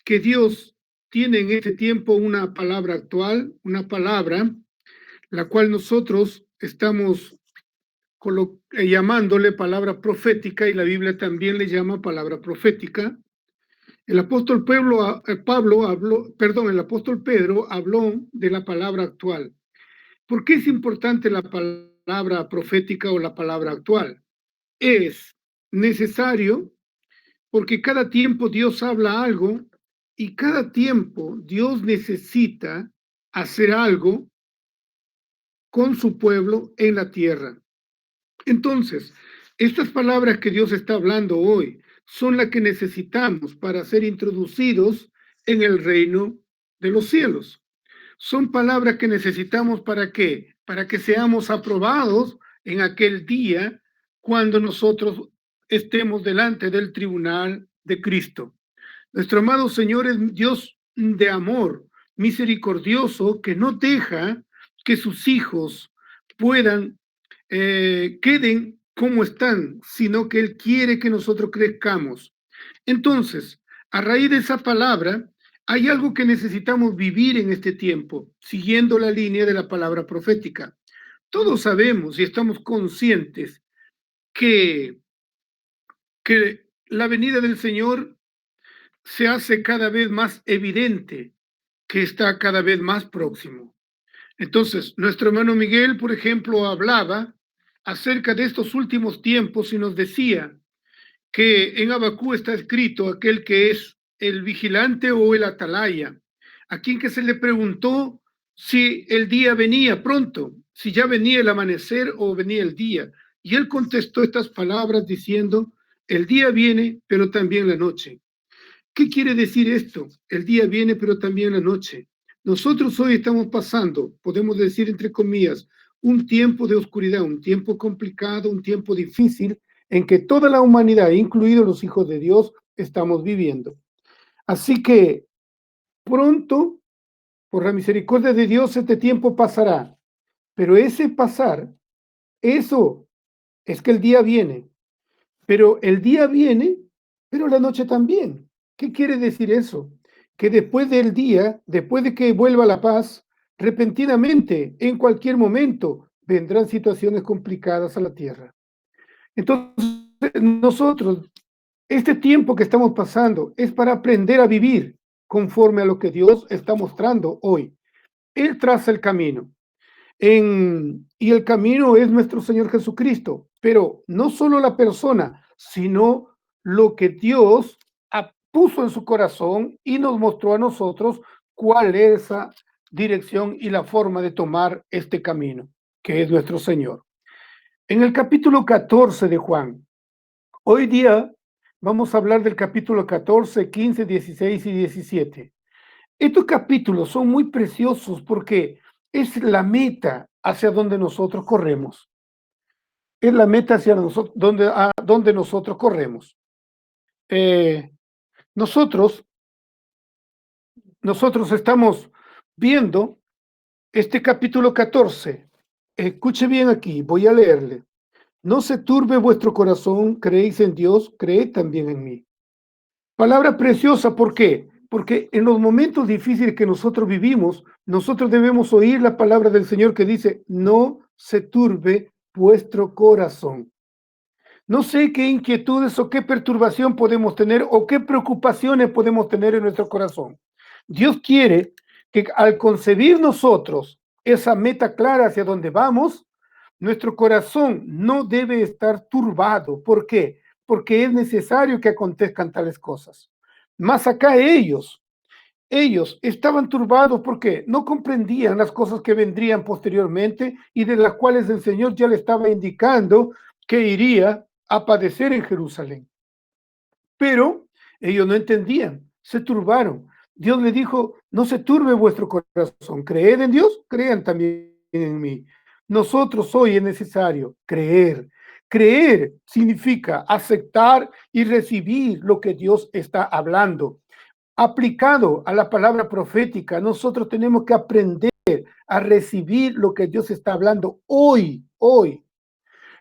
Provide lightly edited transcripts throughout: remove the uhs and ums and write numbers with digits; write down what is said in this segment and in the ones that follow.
que Dios tiene en este tiempo una palabra actual, una palabra la cual nosotros estamos llamándole palabra profética, y la Biblia también le llama palabra profética. El apóstol el apóstol Pedro habló de la palabra actual. ¿Por qué es importante la palabra profética o la palabra actual? Es necesario porque cada tiempo Dios habla algo, y cada tiempo Dios necesita hacer algo con su pueblo en la tierra. Entonces, estas palabras que Dios está hablando hoy son las que necesitamos para ser introducidos en el reino de los cielos. Son palabras que necesitamos ¿para qué? Para que seamos aprobados en aquel día cuando nosotros estemos delante del tribunal de Cristo. Nuestro amado Señor es Dios de amor, misericordioso, que no deja que sus hijos puedan queden como están, sino que Él quiere que nosotros crezcamos. Entonces, a raíz de esa palabra, hay algo que necesitamos vivir en este tiempo, siguiendo la línea de la palabra profética. Todos sabemos y estamos conscientes que, que la venida del Señor se hace cada vez más evidente, que está cada vez más próximo. Entonces, nuestro hermano Miguel, por ejemplo, hablaba acerca de estos últimos tiempos y nos decía que en Abacú está escrito aquel que es el vigilante o el atalaya, a quien que se le preguntó si el día venía pronto, si ya venía el amanecer o venía el día. Y él contestó estas palabras diciendo, el día viene, pero también la noche. ¿Qué quiere decir esto? El día viene, pero también la noche. Nosotros hoy estamos pasando, podemos decir entre comillas, un tiempo de oscuridad, un tiempo complicado, un tiempo difícil, en que toda la humanidad, incluidos los hijos de Dios, estamos viviendo. Así que pronto, por la misericordia de Dios, este tiempo pasará. Pero ese pasar, eso es que el día viene. Pero el día viene, pero la noche también. ¿Qué quiere decir eso? Que después del día, después de que vuelva la paz, repentinamente, en cualquier momento, vendrán situaciones complicadas a la tierra. Entonces, nosotros, este tiempo que estamos pasando es para aprender a vivir conforme a lo que Dios está mostrando hoy. Él traza el camino. Y el camino es nuestro Señor Jesucristo, pero no solo la persona, sino lo que Dios puso en su corazón y nos mostró a nosotros cuál es esa dirección y la forma de tomar este camino, que es nuestro Señor. En el capítulo 14 de Juan, hoy día vamos a hablar del capítulo 14, 15, 16 y 17. Estos capítulos son muy preciosos porque es la meta hacia donde nosotros corremos. Es la meta hacia donde nosotros corremos. Nosotros estamos viendo este capítulo 14. Escuche bien aquí, voy a leerle. No se turbe vuestro corazón, creéis en Dios, creed también en mí. Palabra preciosa, ¿por qué? Porque en los momentos difíciles que nosotros vivimos, nosotros debemos oír la palabra del Señor que dice, no se turbe vuestro corazón. No sé qué inquietudes o qué perturbación podemos tener o qué preocupaciones podemos tener en nuestro corazón. Dios quiere que al concebir nosotros esa meta clara hacia donde vamos, nuestro corazón no debe estar turbado. ¿Por qué? Porque es necesario que acontezcan tales cosas. Más acá ellos estaban turbados porque no comprendían las cosas que vendrían posteriormente y de las cuales el Señor ya le estaba indicando que iría a padecer en Jerusalén. Pero ellos no entendían, se turbaron. Dios le dijo, no se turbe vuestro corazón, creed en Dios, crean también en mí. Nosotros hoy es necesario creer. Creer significa aceptar y recibir lo que Dios está hablando. Aplicado a la palabra profética, nosotros tenemos que aprender a recibir lo que Dios está hablando hoy.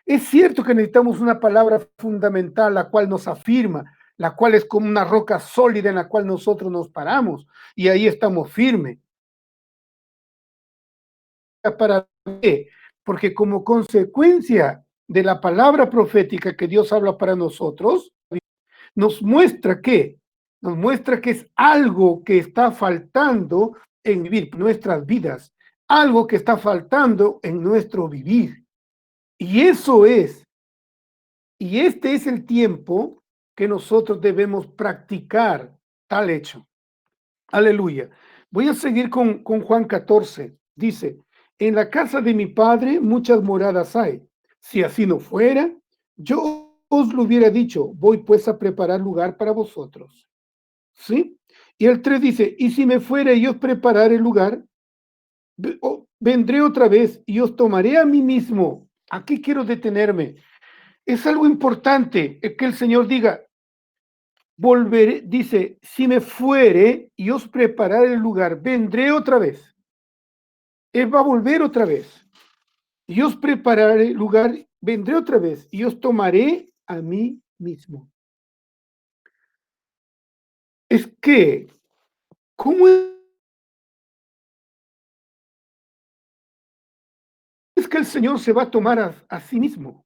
Es cierto que necesitamos una palabra fundamental, la cual nos afirma, la cual es como una roca sólida en la cual nosotros nos paramos y ahí estamos firmes. ¿Para qué? Porque como consecuencia de la palabra profética que Dios habla para nosotros, nos muestra que es algo que está faltando en vivir nuestras vidas, algo que está faltando en nuestro vivir. Y este es el tiempo que nosotros debemos practicar tal hecho. Aleluya. Voy a seguir con Juan 14. Dice, en la casa de mi padre muchas moradas hay. Si así no fuera, yo os lo hubiera dicho, voy pues a preparar lugar para vosotros. ¿Sí? Y el 3 dice, y si me fuera y os prepararé el lugar, vendré otra vez y os tomaré a mí mismo. Aquí quiero detenerme. Es algo importante que el Señor diga, volveré, dice, si me fuere y os prepararé el lugar, vendré otra vez. Él va a volver otra vez. Y os prepararé el lugar, vendré otra vez y os tomaré a mí mismo. Es que, ¿cómo es que el Señor se va a tomar a sí mismo?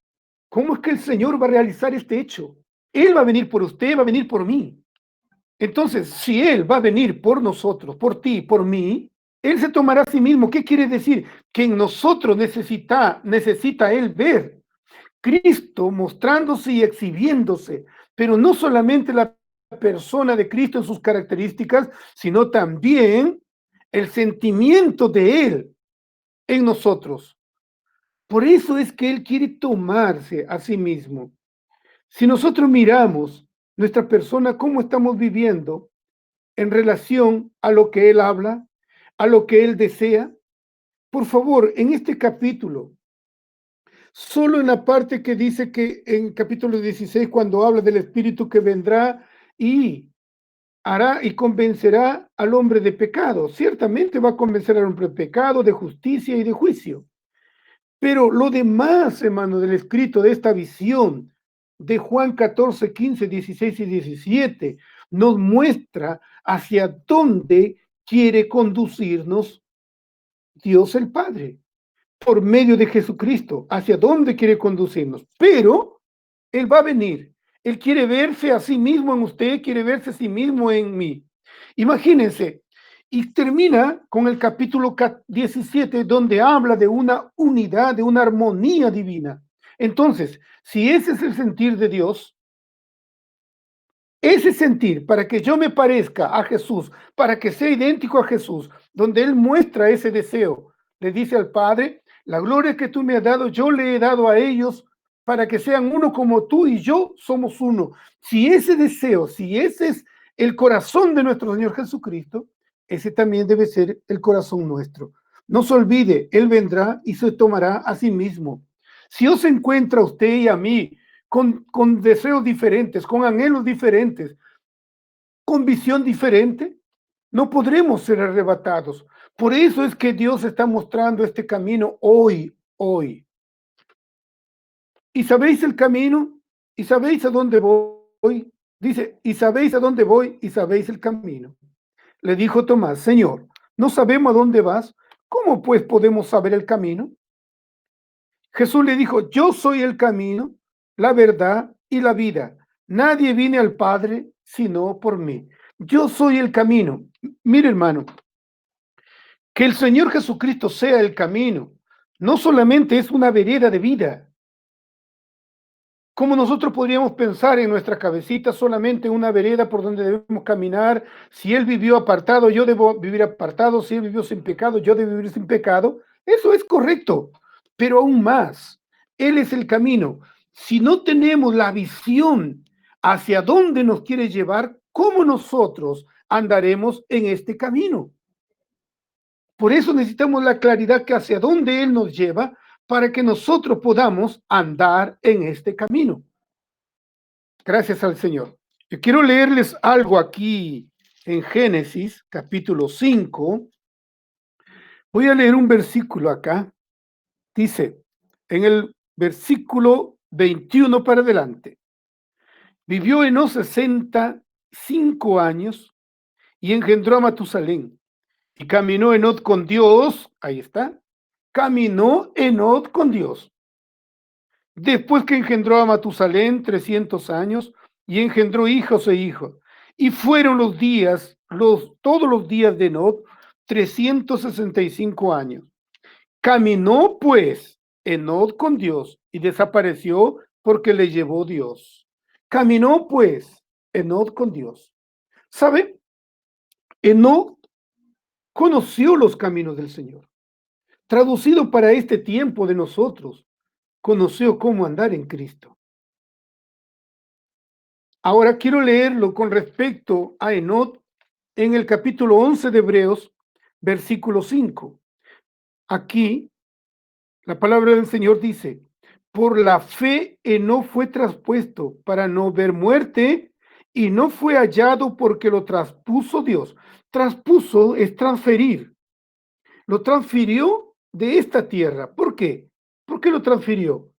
¿Cómo es que el Señor va a realizar este hecho? Él va a venir por usted, va a venir por mí. Entonces, si Él va a venir por nosotros, por ti, por mí, Él se tomará a sí mismo. ¿Qué quiere decir? Que en nosotros necesita Él ver Cristo mostrándose y exhibiéndose, pero no solamente la persona de Cristo en sus características, sino también el sentimiento de Él en nosotros. Por eso es que Él quiere tomarse a sí mismo. Si nosotros miramos nuestra persona, cómo estamos viviendo en relación a lo que Él habla, a lo que Él desea, por favor, en este capítulo, solo en la parte que dice que en capítulo 16, cuando habla del Espíritu que vendrá y hará y convencerá al hombre de pecado. Ciertamente va a convencer al hombre de pecado, de justicia y de juicio. Pero lo demás, hermano, del escrito de esta visión de Juan 14, 15, 16 y 17, nos muestra hacia dónde quiere conducirnos Dios el Padre, por medio de Jesucristo, hacia dónde quiere conducirnos. Pero Él va a venir. Él quiere verse a sí mismo en usted, quiere verse a sí mismo en mí. Imagínense, y termina con el capítulo 17, donde habla de una unidad, de una armonía divina. Entonces, si ese es el sentir de Dios, ese sentir para que yo me parezca a Jesús, para que sea idéntico a Jesús, donde Él muestra ese deseo, le dice al Padre, la gloria que tú me has dado, yo le he dado a ellos para que sean uno como tú y yo somos uno. Si ese deseo, si ese es el corazón de nuestro Señor Jesucristo, ese también debe ser el corazón nuestro. No se olvide, Él vendrá y se tomará a sí mismo. Si os encuentra a usted y a mí con deseos diferentes, con anhelos diferentes, con visión diferente, no podremos ser arrebatados. Por eso es que Dios está mostrando este camino hoy. ¿Y sabéis el camino? ¿Y sabéis a dónde voy? Dice, ¿y sabéis a dónde voy? ¿Y sabéis el camino? Le dijo Tomás, Señor, no sabemos a dónde vas. ¿Cómo pues podemos saber el camino? Jesús le dijo, yo soy el camino, la verdad y la vida. Nadie viene al Padre sino por mí. Yo soy el camino. Mire, hermano, que el Señor Jesucristo sea el camino. No solamente es una vereda de vida, como nosotros podríamos pensar en nuestra cabecita solamente una vereda por donde debemos caminar. Si Él vivió apartado, yo debo vivir apartado. Si Él vivió sin pecado, yo debo vivir sin pecado. Eso es correcto, pero aún más, Él es el camino. Si no tenemos la visión hacia dónde nos quiere llevar, ¿cómo nosotros andaremos en este camino? Por eso necesitamos la claridad que hacia dónde Él nos lleva para que nosotros podamos andar en este camino. Gracias al Señor. Yo quiero leerles algo aquí en Génesis, capítulo 5. Voy a leer un versículo acá. Dice, en el versículo 21 para adelante, Vivió Enós 65 años y engendró a Matusalén. Y caminó Enós con Dios, ahí está, caminó Enós con Dios. Después que engendró a Matusalén 300 años y engendró hijos e hijos. Y fueron los días, todos los días de Enós, 365 años. Caminó pues Enós con Dios y desapareció porque le llevó Dios. Caminó pues Enós con Dios. ¿Sabe? Enós conoció los caminos del Señor. Traducido para este tiempo de nosotros, conoció cómo andar en Cristo. Ahora quiero leerlo con respecto a Enós en el capítulo 11 de Hebreos, versículo 5. Aquí la palabra del Señor dice: por la fe Enós fue traspuesto para no ver muerte y no fue hallado porque lo traspuso Dios. Traspuso es transferir. Lo transfirió de esta tierra. ¿Por qué? ¿Por qué lo transfirió?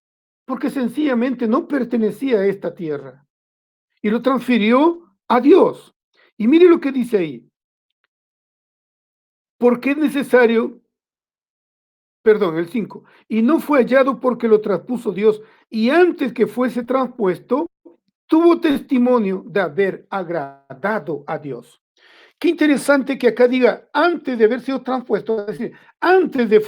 Porque sencillamente no pertenecía a esta tierra. Y lo transfirió a Dios. Y mire lo que dice ahí. Porque es necesario, perdón, el 5, y no fue hallado porque lo traspuso Dios, y antes que fuese transpuesto, tuvo testimonio de haber agradado a Dios. Qué interesante que acá diga antes de haber sido transpuesto, es decir, antes de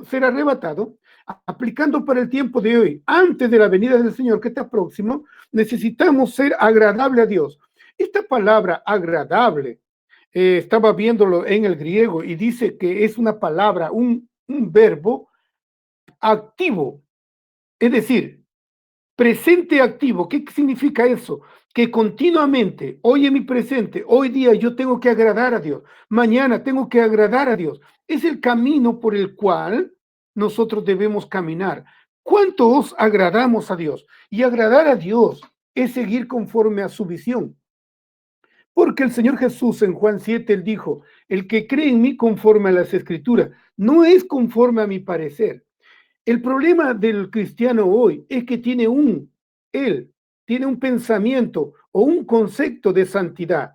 ser arrebatado, aplicando para el tiempo de hoy, antes de la venida del Señor que está próximo, necesitamos ser agradable a Dios. Esta palabra agradable, estaba viéndolo en el griego y dice que es una palabra, un verbo activo, es decir, presente activo. ¿Qué significa eso? Que continuamente, hoy en mi presente, hoy día yo tengo que agradar a Dios, mañana tengo que agradar a Dios. Es el camino por el cual nosotros debemos caminar. ¿Cuántos agradamos a Dios? Y agradar a Dios es seguir conforme a su visión. Porque el Señor Jesús en Juan 7, él dijo: el que cree en mí conforme a las Escrituras, no es conforme a mi parecer. El problema del cristiano hoy es que él tiene un pensamiento o un concepto de santidad.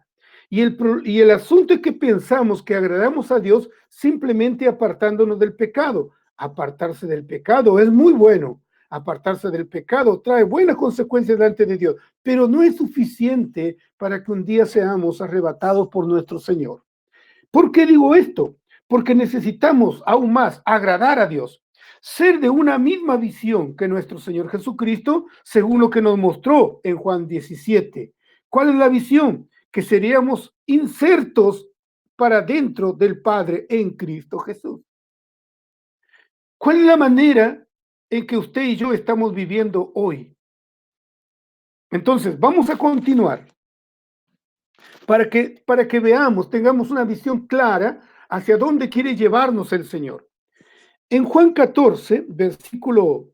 Y el asunto es que pensamos que agradamos a Dios simplemente apartándonos del pecado. Apartarse del pecado es muy bueno. Apartarse del pecado trae buenas consecuencias delante de Dios, pero no es suficiente para que un día seamos arrebatados por nuestro Señor. ¿Por qué digo esto? Porque necesitamos aún más agradar a Dios, ser de una misma visión que nuestro Señor Jesucristo, según lo que nos mostró en Juan 17. ¿Cuál es la visión? Que seríamos insertos para dentro del Padre en Cristo Jesús. ¿Cuál es la manera en que usted y yo estamos viviendo hoy? Entonces, vamos a continuar para que veamos, tengamos una visión clara hacia dónde quiere llevarnos el Señor. En Juan 14, versículo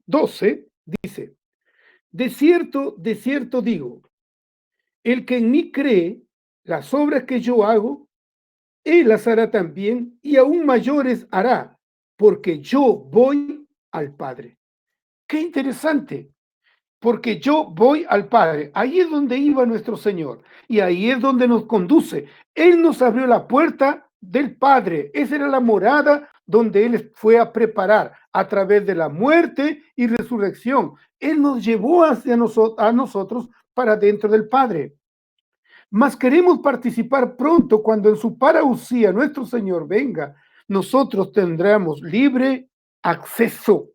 12, dice: de cierto digo, el que en mí cree, las obras que yo hago, él las hará también, y aún mayores hará, porque yo voy al Padre. Qué interesante, porque yo voy al Padre. Ahí es donde iba nuestro Señor, y ahí es donde nos conduce. Él nos abrió la puerta del Padre. Esa era la morada donde Él fue a preparar a través de la muerte y resurrección. Él nos llevó hacia a nosotros para dentro del Padre. Mas queremos participar pronto cuando en su parousia nuestro Señor venga. Nosotros tendremos libre acceso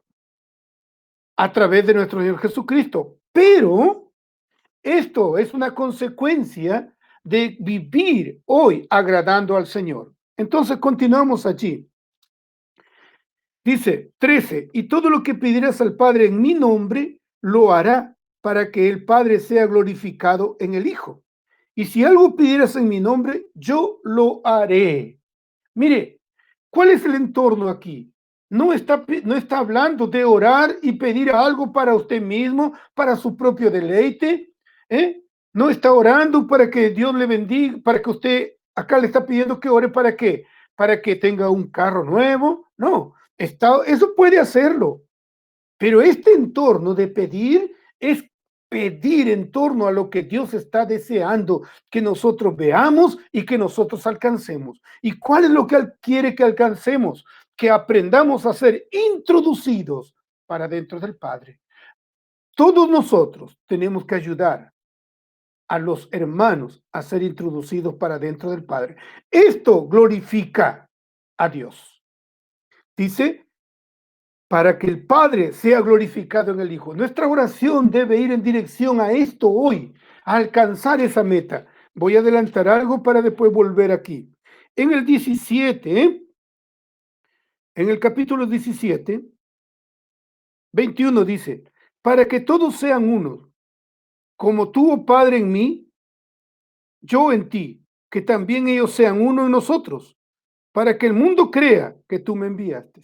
a través de nuestro Señor Jesucristo. Pero esto es una consecuencia de vivir hoy agradando al Señor. Entonces continuamos allí. Dice 13, y todo lo que pidieras al Padre en mi nombre, lo hará para que el Padre sea glorificado en el Hijo. Y si algo pidieras en mi nombre, yo lo haré. Mire, ¿cuál es el entorno aquí? No está hablando de orar y pedir algo para usted mismo, para su propio deleite, ¿eh? No está orando para que Dios le bendiga, para que usted, acá le está pidiendo que ore para qué, para que tenga un carro nuevo. No, eso puede hacerlo, pero este entorno de pedir es pedir en torno a lo que Dios está deseando que nosotros veamos y que nosotros alcancemos. ¿Y cuál es lo que Él quiere que alcancemos? Que aprendamos a ser introducidos para dentro del Padre. Todos nosotros tenemos que ayudar a los hermanos a ser introducidos para dentro del Padre. Esto glorifica a Dios. Dice, para que el Padre sea glorificado en el Hijo. Nuestra oración debe ir en dirección a esto hoy, a alcanzar esa meta. Voy a adelantar algo para después volver aquí. En el 17, en el capítulo 17, 21 dice, para que todos sean uno, como tú, oh Padre, en mí, yo en ti, que también ellos sean uno en nosotros, para que el mundo crea que tú me enviaste.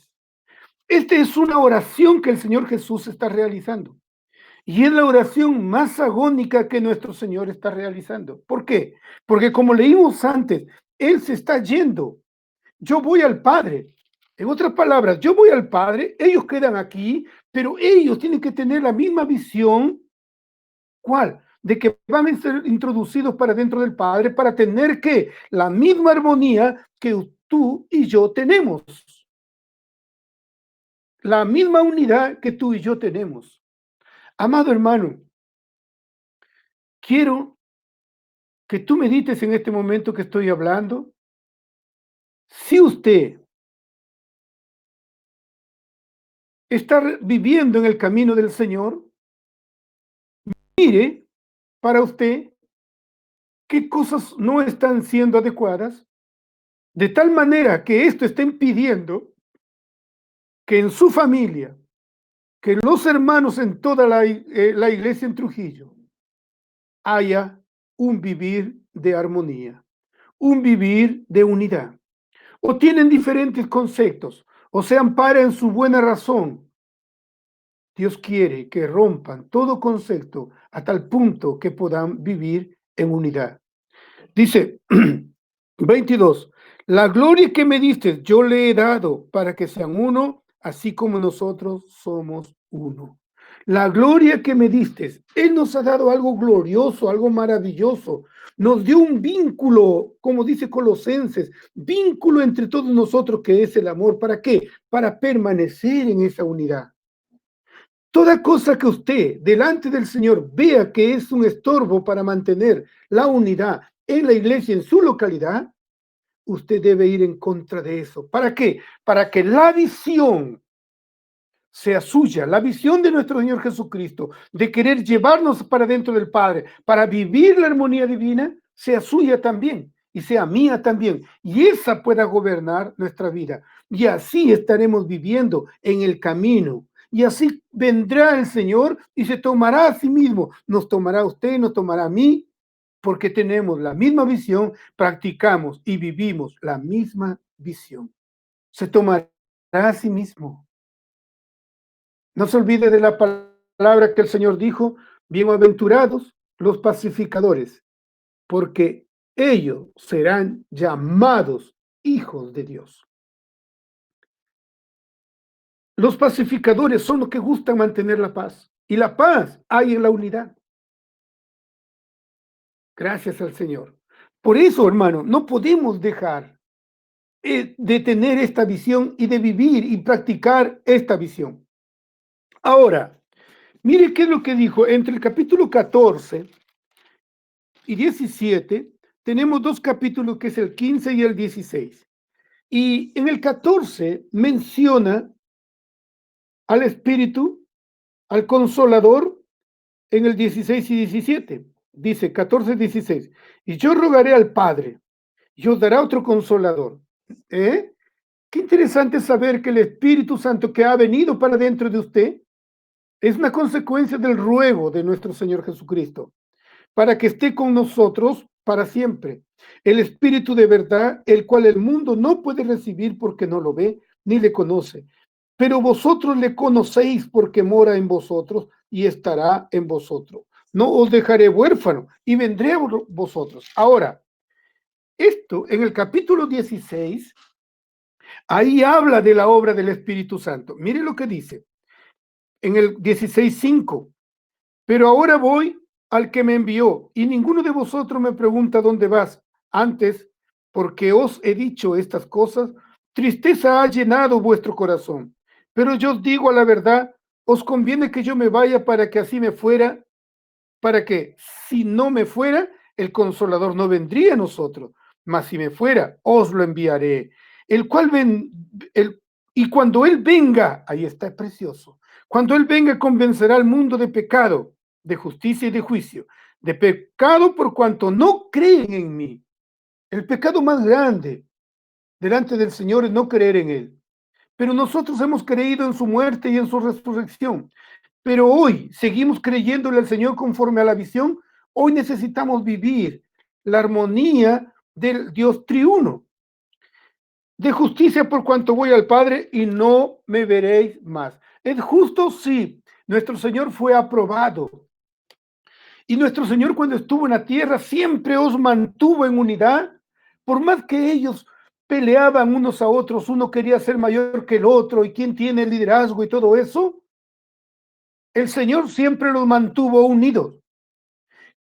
Esta es una oración que el Señor Jesús está realizando. Y es la oración más agónica que nuestro Señor está realizando. ¿Por qué? Porque como leímos antes, Él se está yendo. Yo voy al Padre. En otras palabras, yo voy al Padre, ellos quedan aquí, pero ellos tienen que tener la misma visión. ¿Cuál? De que van a ser introducidos para dentro del Padre para tener que la misma armonía que tú y yo tenemos. La misma unidad que tú y yo tenemos. Amado hermano, quiero que tú medites en este momento que estoy hablando. Si usted está viviendo en el camino del Señor, mire para usted qué cosas no están siendo adecuadas, de tal manera que esto está impidiendo que en su familia, que los hermanos en toda la iglesia en Trujillo, haya un vivir de armonía, un vivir de unidad. O tienen diferentes conceptos, o se ampara en su buena razón. Dios quiere que rompan todo concepto a tal punto que puedan vivir en unidad. Dice 22, la gloria que me diste yo le he dado para que sean uno, así como nosotros somos uno. La gloria que me diste, Él nos ha dado algo glorioso, algo maravilloso. Nos dio un vínculo, como dice Colosenses, vínculo entre todos nosotros que es el amor. ¿Para qué? Para permanecer en esa unidad. Toda cosa que usted delante del Señor vea que es un estorbo para mantener la unidad en la iglesia, en su localidad, usted debe ir en contra de eso. ¿Para qué? Para que la visión sea suya, la visión de nuestro Señor Jesucristo, de querer llevarnos para dentro del Padre, para vivir la armonía divina, sea suya también y sea mía también. Y esa pueda gobernar nuestra vida. Y así estaremos viviendo en el camino. Y así vendrá el Señor y se tomará a sí mismo. Nos tomará a usted, nos tomará a mí, porque tenemos la misma visión, practicamos y vivimos la misma visión. Se tomará a sí mismo. No se olvide de la palabra que el Señor dijo, bienaventurados los pacificadores, porque ellos serán llamados hijos de Dios. Los pacificadores son los que gustan mantener la paz, y la paz hay en la unidad. Gracias al Señor. Por eso, hermano, no podemos dejar de tener esta visión y de vivir y practicar esta visión. Ahora, mire qué es lo que dijo entre el capítulo 14 y 17, tenemos dos capítulos que es el 15 y el 16. Y en el 14 menciona al Espíritu, al Consolador, en el 16 y 17. Dice 14 y 16. Y yo rogaré al Padre, y os dará otro Consolador. ¿Eh? Qué interesante saber que el Espíritu Santo que ha venido para dentro de usted es una consecuencia del ruego de nuestro Señor Jesucristo, para que esté con nosotros para siempre. El Espíritu de verdad, el cual el mundo no puede recibir porque no lo ve ni le conoce. Pero vosotros le conocéis porque mora en vosotros y estará en vosotros. No os dejaré huérfano y vendré a vosotros. Ahora, esto en el capítulo 16, ahí habla de la obra del Espíritu Santo. Mire lo que dice en el 16:5. Pero ahora voy al que me envió, y ninguno de vosotros me pregunta dónde vas. Antes, porque os he dicho estas cosas, tristeza ha llenado vuestro corazón. Pero yo os digo a la verdad, os conviene que yo me vaya para que así me fuera, para que si no me fuera, el Consolador no vendría a nosotros, mas si me fuera, os lo enviaré. El cual y cuando Él venga, ahí está, es precioso, cuando Él venga convencerá al mundo de pecado, de justicia y de juicio. De pecado por cuanto no creen en mí. El pecado más grande delante del Señor es no creer en Él. Pero nosotros hemos creído en su muerte y en su resurrección. Pero hoy seguimos creyéndole al Señor conforme a la visión. Hoy necesitamos vivir la armonía del Dios triuno. De justicia por cuanto voy al Padre y no me veréis más. ¿Es justo? Sí. Nuestro Señor fue aprobado. Y nuestro Señor cuando estuvo en la tierra siempre os mantuvo en unidad. Por más que ellos peleaban unos a otros, uno quería ser mayor que el otro y quién tiene el liderazgo y todo eso, el Señor siempre los mantuvo unidos.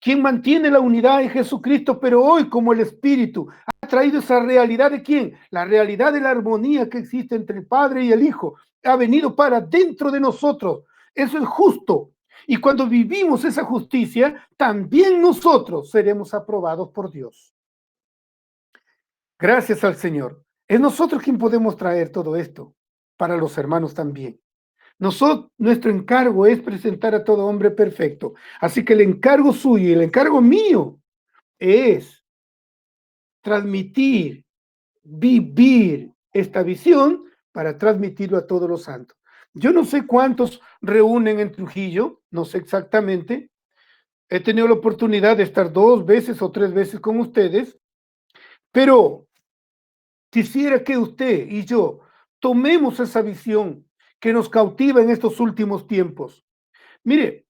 Quien mantiene la unidad es Jesucristo, pero hoy como el Espíritu ha traído esa realidad de quién, la realidad de la armonía que existe entre el Padre y el Hijo, ha venido para dentro de nosotros. Eso es justo. Y cuando vivimos esa justicia, también nosotros seremos aprobados por Dios. Gracias al Señor. Es nosotros quien podemos traer todo esto para los hermanos también. Nuestro encargo es presentar a todo hombre perfecto. Así que el encargo suyo y el encargo mío es transmitir, vivir esta visión para transmitirlo a todos los santos. Yo no sé cuántos reúnen en Trujillo, no sé exactamente. He tenido la oportunidad de estar 2 veces o 3 veces con ustedes, pero quisiera que usted y yo tomemos esa visión que nos cautiva en estos últimos tiempos. Mire,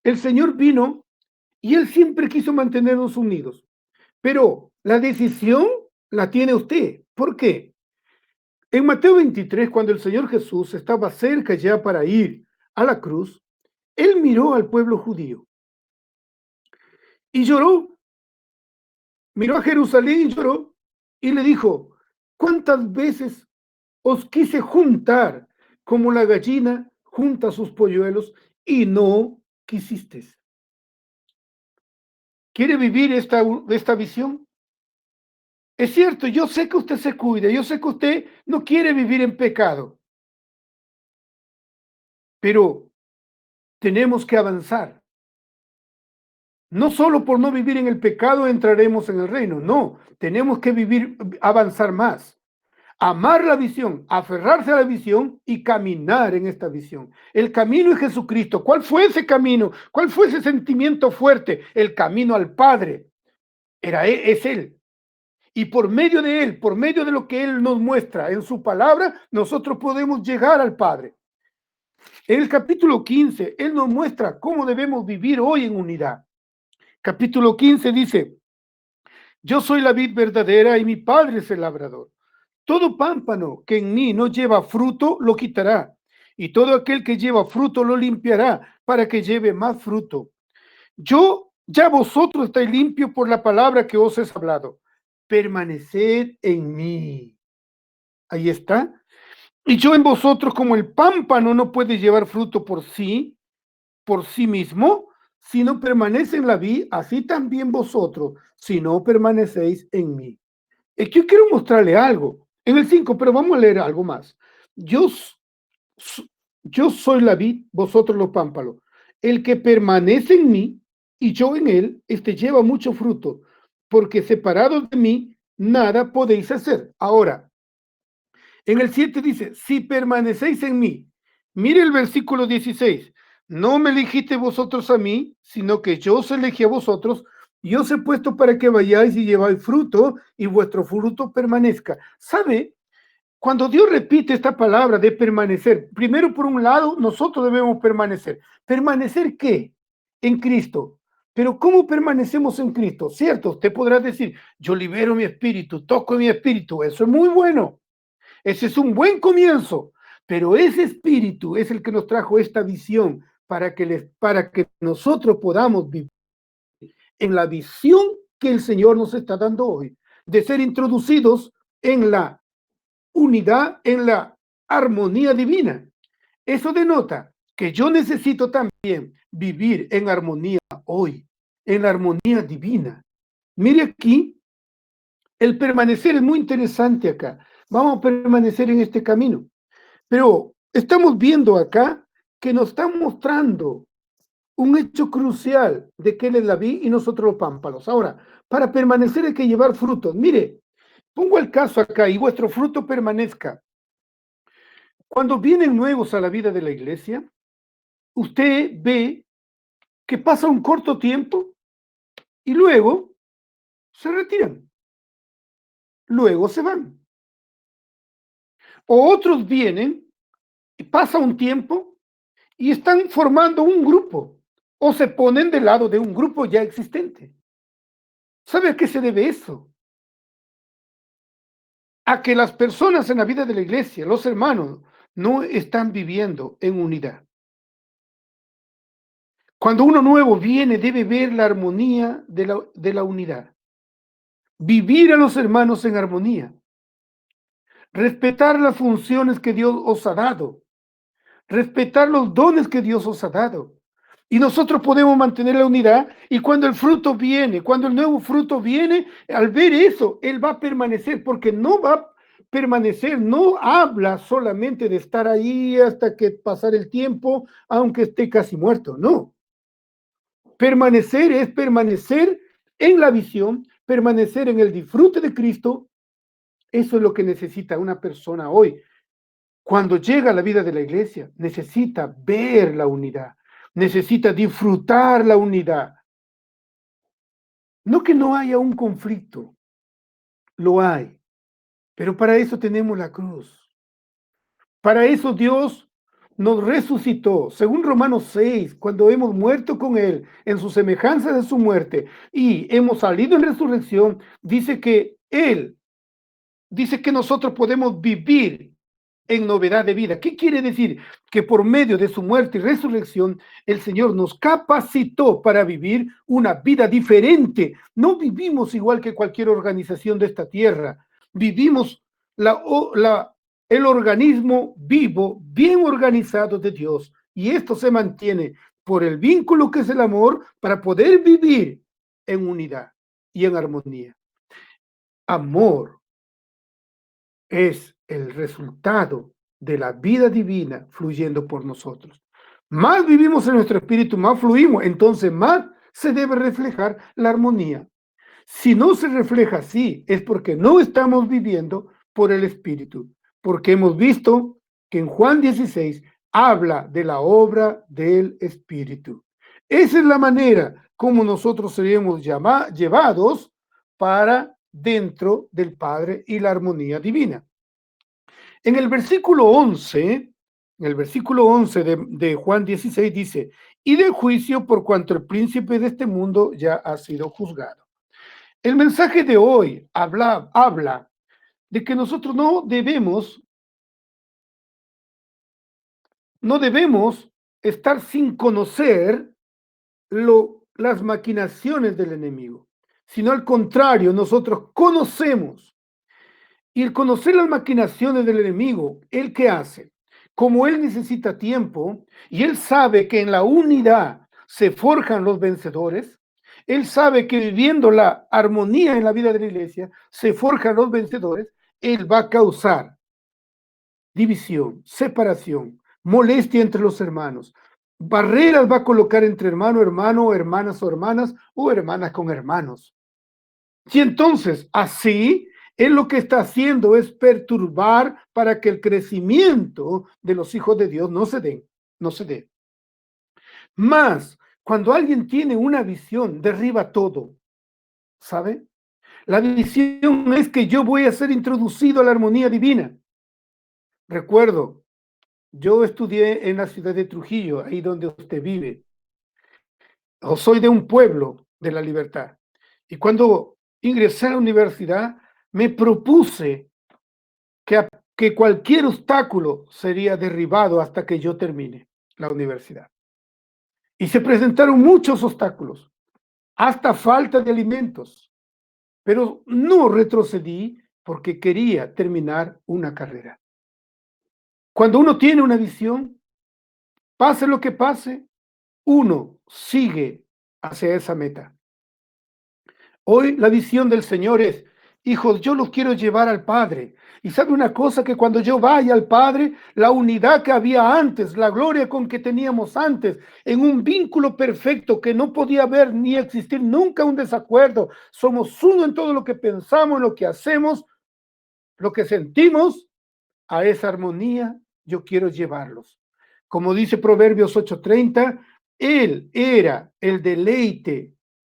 el Señor vino y Él siempre quiso mantenernos unidos, pero la decisión la tiene usted. ¿Por qué? En Mateo 23, cuando el Señor Jesús estaba cerca ya para ir a la cruz, Él miró al pueblo judío y lloró, miró a Jerusalén y lloró y le dijo, ¿cuántas veces os quise juntar como la gallina junta sus polluelos y no quisisteis? ¿Quiere vivir esta visión? Es cierto, yo sé que usted se cuida, yo sé que usted no quiere vivir en pecado, pero tenemos que avanzar. No solo por no vivir en el pecado entraremos en el reino, no, tenemos que vivir, avanzar más. Amar la visión, aferrarse a la visión y caminar en esta visión. El camino es Jesucristo. ¿Cuál fue ese camino? ¿Cuál fue ese sentimiento fuerte? El camino al Padre. Es Él. Y por medio de Él, por medio de lo que Él nos muestra en su palabra, nosotros podemos llegar al Padre. En el capítulo 15, Él nos muestra cómo debemos vivir hoy en unidad. Capítulo 15 dice, yo soy la vid verdadera y mi Padre es el labrador. Todo pámpano que en mí no lleva fruto, lo quitará. Y todo aquel que lleva fruto, lo limpiará para que lleve más fruto. Ya vosotros estáis limpios por la palabra que os he hablado. Permaneced en mí. Ahí está. Y yo en vosotros, como el pámpano no puede llevar fruto por sí mismo, si no permanece en la vid, así también vosotros, si no permanecéis en mí. Es que yo quiero mostrarle algo. En el 5, pero vamos a leer algo más. Yo, yo soy la vid, vosotros los pámpanos. El que permanece en mí y yo en él, este lleva mucho fruto, porque separados de mí, nada podéis hacer. Ahora, en el 7 dice, si permanecéis en mí, mire el versículo 16, no me elegiste vosotros a mí, sino que yo os elegí a vosotros y os he puesto para que vayáis y lleváis fruto y vuestro fruto permanezca. ¿Sabe? Cuando Dios repite esta palabra de permanecer, primero por un lado, nosotros debemos permanecer. ¿Permanecer qué? En Cristo. Pero ¿cómo permanecemos en Cristo? Cierto, usted podrá decir, yo libero mi espíritu, toco mi espíritu, eso es muy bueno. Ese es un buen comienzo, pero ese espíritu es el que nos trajo esta visión para que nosotros podamos vivir en la visión que el Señor nos está dando hoy, de ser introducidos en la unidad, en la armonía divina. Eso denota que yo necesito también vivir en armonía hoy, en la armonía divina. Mire aquí, el permanecer es muy interesante acá. Vamos a permanecer en este camino. Pero estamos viendo acá que nos está mostrando un hecho crucial de que Él es la vid y nosotros los pámpanos. Ahora, para permanecer hay que llevar frutos. Mire, pongo el caso acá, y vuestro fruto permanezca. Cuando vienen nuevos a la vida de la iglesia, usted ve que pasa un corto tiempo y luego se retiran, luego se van. O otros vienen y pasa un tiempo y están formando un grupo o se ponen del lado de un grupo ya existente. ¿Sabe a qué se debe eso? A que las personas en la vida de la iglesia, los hermanos, no están viviendo en unidad. Cuando uno nuevo viene, debe ver la armonía de la unidad. Vivir a los hermanos en armonía. Respetar las funciones que Dios os ha dado. Respetar los dones que Dios os ha dado. Y nosotros podemos mantener la unidad, y cuando el fruto viene, cuando el nuevo fruto viene, al ver eso, Él va a permanecer, porque no va a permanecer, no habla solamente de estar ahí hasta que pasar el tiempo, aunque esté casi muerto, no. Permanecer es permanecer en la visión, permanecer en el disfrute de Cristo. Eso es lo que necesita una persona hoy. Cuando llega a la vida de la iglesia, necesita ver la unidad, necesita disfrutar la unidad. No que no haya un conflicto, lo hay, pero para eso tenemos la cruz. Para eso Dios nos resucitó, según Romanos 6, cuando hemos muerto con Él en su semejanza de su muerte y hemos salido en resurrección, dice que Él, dice que nosotros podemos vivir en novedad de vida. ¿Qué quiere decir? Que por medio de su muerte y resurrección, el Señor nos capacitó para vivir una vida diferente. No vivimos igual que cualquier organización de esta tierra. Vivimos el organismo vivo, bien organizado de Dios. Y esto se mantiene por el vínculo que es el amor para poder vivir en unidad y en armonía. Amor es el resultado de la vida divina fluyendo por nosotros. Más vivimos en nuestro espíritu, más fluimos, entonces más se debe reflejar la armonía. Si no se refleja así, es porque no estamos viviendo por el espíritu, porque hemos visto que en Juan 16 habla de la obra del espíritu. Esa es la manera como nosotros seremos llevados para dentro del Padre y la armonía divina. En el versículo 11, de Juan 16 dice, y de juicio por cuanto el príncipe de este mundo ya ha sido juzgado. El mensaje de hoy habla de que nosotros no debemos estar sin conocer las maquinaciones del enemigo, sino al contrario, nosotros conocemos. Y el conocer las maquinaciones del enemigo, ¿él qué hace? Como él necesita tiempo y él sabe que en la unidad se forjan los vencedores, él sabe que viviendo la armonía en la vida de la iglesia se forjan los vencedores, él va a causar división, separación, molestia entre los hermanos, barreras va a colocar entre hermano, hermanas o hermanas con hermanos. Y entonces, así, él lo que está haciendo es perturbar para que el crecimiento de los hijos de Dios no se dé. Más, cuando alguien tiene una visión, derriba todo, ¿sabe? La visión es que yo voy a ser introducido a la armonía divina. Recuerdo, yo estudié en la ciudad de Trujillo, ahí donde usted vive. O soy de un pueblo de la libertad. Y cuando ingresé a la universidad, me propuse que cualquier obstáculo sería derribado hasta que yo termine la universidad. Y se presentaron muchos obstáculos, hasta falta de alimentos, pero no retrocedí porque quería terminar una carrera. Cuando uno tiene una visión, pase lo que pase, uno sigue hacia esa meta. Hoy la visión del Señor es, hijos, yo los quiero llevar al Padre. Y sabe una cosa, que cuando yo vaya al Padre, la unidad que había antes, la gloria con que teníamos antes, en un vínculo perfecto que no podía haber ni existir nunca un desacuerdo. Somos uno en todo lo que pensamos, lo que hacemos, lo que sentimos. A esa armonía yo quiero llevarlos. Como dice Proverbios 8:30, Él era el deleite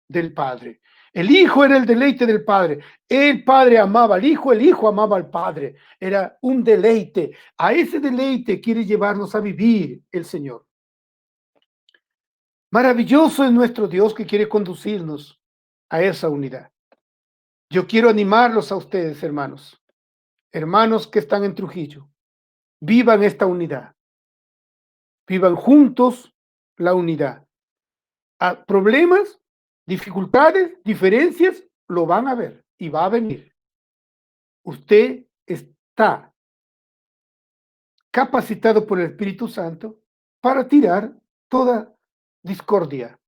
del Padre. El Hijo era el deleite del Padre. El Padre amaba al Hijo, el Hijo amaba al Padre. Era un deleite. A ese deleite quiere llevarnos a vivir el Señor. Maravilloso es nuestro Dios que quiere conducirnos a esa unidad. Yo quiero animarlos a ustedes, hermanos. Hermanos que están en Trujillo. Vivan esta unidad. Vivan juntos la unidad. A problemas, dificultades, diferencias, lo van a ver y va a venir. Usted está capacitado por el Espíritu Santo para tirar toda discordia,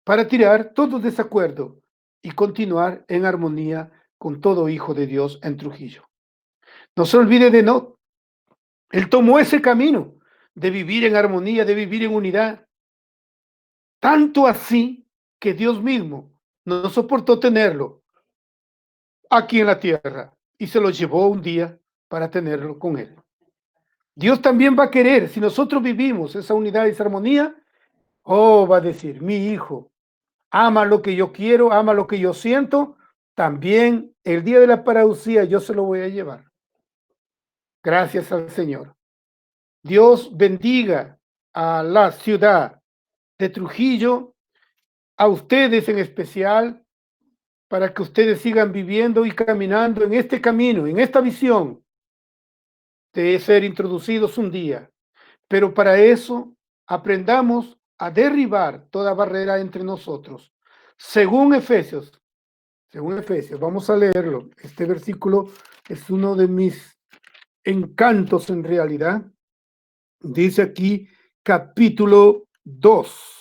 para tirar todo desacuerdo y continuar en armonía con todo hijo de Dios en Trujillo. No se olvide de Enoc. Él tomó ese camino de vivir en armonía, de vivir en unidad. Tanto así que Dios mismo no soportó tenerlo aquí en la tierra y se lo llevó un día para tenerlo con él. Dios también va a querer, si nosotros vivimos esa unidad y esa armonía, va a decir, mi hijo ama lo que yo quiero, ama lo que yo siento, también el día de la parousia yo se lo voy a llevar. Gracias al Señor. Dios bendiga a la ciudad de Trujillo, a ustedes en especial, para que ustedes sigan viviendo y caminando en este camino, en esta visión de ser introducidos un día. Pero para eso aprendamos a derribar toda barrera entre nosotros. Según Efesios, vamos a leerlo. Este versículo es uno de mis encantos en realidad. Dice aquí capítulo 2.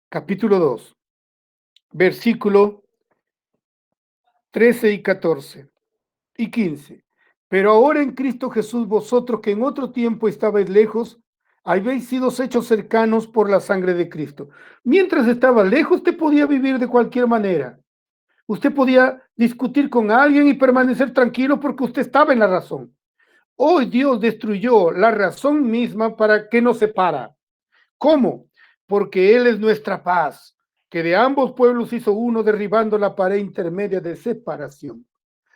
Capítulo 2. Versículo 13 y 14 y 15. Pero ahora en Cristo Jesús, vosotros que en otro tiempo estabais lejos, habéis sido hechos cercanos por la sangre de Cristo. Mientras estaba lejos, usted podía vivir de cualquier manera. Usted podía discutir con alguien y permanecer tranquilo porque usted estaba en la razón. Hoy Dios destruyó la razón misma para que nos separa. ¿Cómo? Porque Él es nuestra paz, que de ambos pueblos hizo uno, derribando la pared intermedia de separación.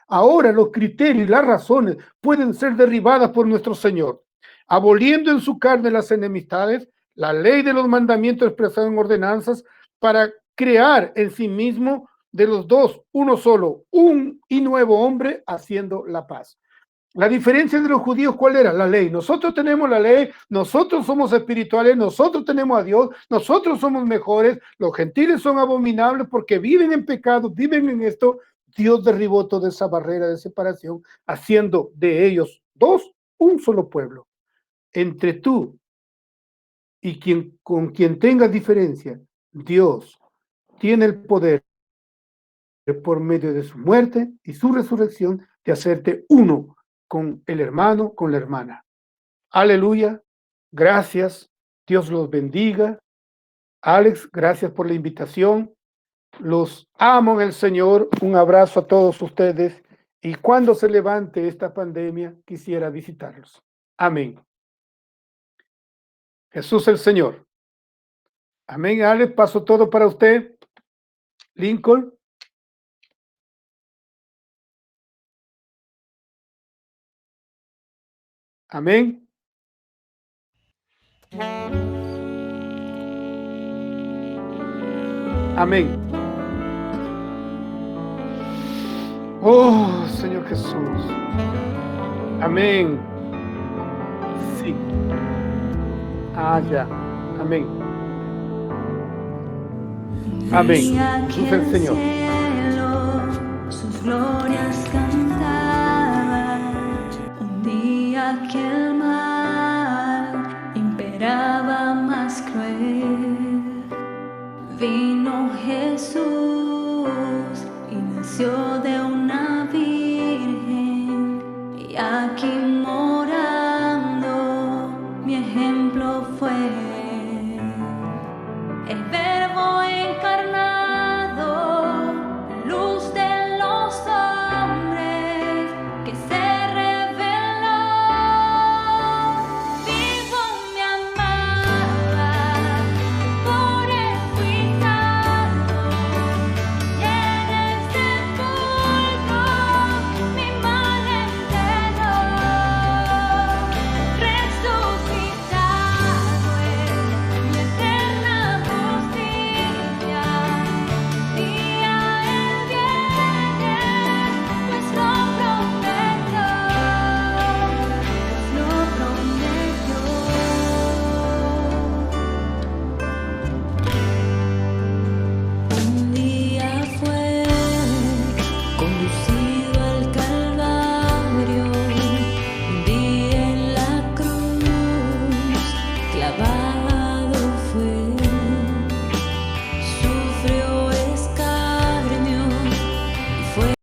Ahora los criterios y las razones pueden ser derribadas por nuestro Señor, aboliendo en su carne las enemistades, la ley de los mandamientos expresados en ordenanzas, para crear en sí mismo de los dos uno solo, un y nuevo hombre, haciendo la paz. La diferencia de los judíos, ¿cuál era? La ley. Nosotros tenemos la ley, nosotros somos espirituales, nosotros tenemos a Dios, nosotros somos mejores, los gentiles son abominables porque viven en pecado, viven en esto. Dios derribó toda esa barrera de separación, haciendo de ellos dos un solo pueblo. Entre tú y con quien tengas diferencia, Dios tiene el poder, por medio de su muerte y su resurrección, de hacerte uno con el hermano, con la hermana. Aleluya. Gracias. Dios los bendiga. Alex, gracias por la invitación. Los amo en el Señor. Un abrazo a todos ustedes. Y cuando se levante esta pandemia, quisiera visitarlos. Amén. Jesús el Señor. Amén. Alex, paso todo para usted. Lincoln. Amén. Amén. Oh, Señor Jesús. Amén. Sí. Ya. Amén. Amén. Jesús el Señor. Sus glorias cantaba. Un día que el mal imperaba más cruel, vino Jesús y nació de una virgen, y aquí morando mi ejemplo fue. El Verbo encarnado, luz de los hombres, que se reveló. Vivo me amaba, por el cuidado, y en el sepulcro mi mal entero. Resucitado es mi eterna justicia, día Él viene, pues lo prometió, pues lo prometió. Un día fue conducido al Calvario, un día en la cruz clavado.